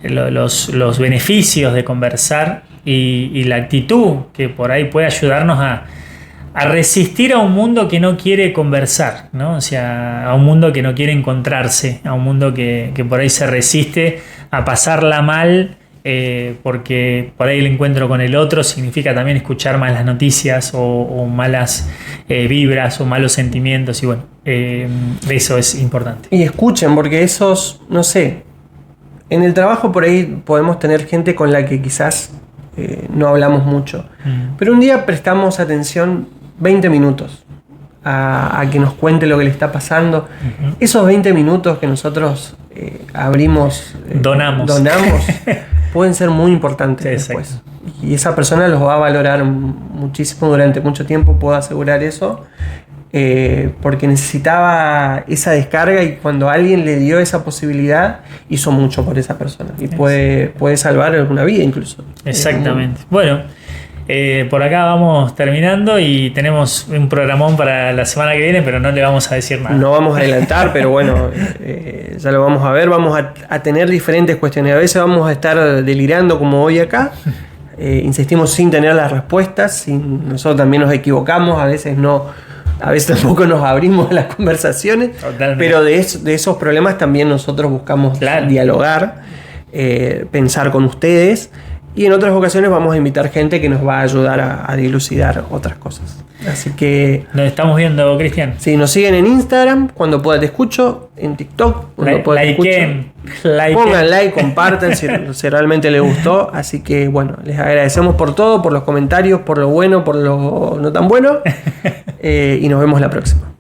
los beneficios de conversar y la actitud que por ahí puede ayudarnos a resistir a un mundo que no quiere conversar, ¿no? O sea, a un mundo que no quiere encontrarse, a un mundo que por ahí se resiste a pasarla mal, porque por ahí el encuentro con el otro significa también escuchar malas noticias o malas vibras o malos sentimientos y bueno, eso es importante. Y escuchen, porque esos, no sé, en el trabajo por ahí podemos tener gente con la que quizás no hablamos mucho, pero un día prestamos atención 20 minutos a que nos cuente lo que le está pasando. Esos 20 minutos que nosotros abrimos, donamos pueden ser muy importantes después. Y esa persona los va a valorar muchísimo durante mucho tiempo, puedo asegurar eso, porque necesitaba esa descarga y cuando alguien le dio esa posibilidad, hizo mucho por esa persona y puede salvar alguna vida incluso. Exactamente. Bueno, por acá vamos terminando y tenemos un programón para la semana que viene, pero no le vamos a decir nada. No vamos a adelantar, pero bueno, ya lo vamos a ver. Vamos a tener diferentes cuestiones. A veces vamos a estar delirando como hoy acá. Insistimos sin tener las respuestas. Nosotros también nos equivocamos. A veces tampoco nos abrimos a las conversaciones. Totalmente. Pero de esos problemas también nosotros buscamos dialogar, pensar con ustedes. Y en otras ocasiones vamos a invitar gente que nos va a ayudar a dilucidar otras cosas. Así que... Nos estamos viendo, Cristian. Sí, nos siguen en Instagram, cuando pueda te escucho, en TikTok, cuando pueda te escucho. Pongan like, compartan si realmente les gustó. Así que bueno, les agradecemos por todo, por los comentarios, por lo bueno, por lo no tan bueno. Y nos vemos la próxima.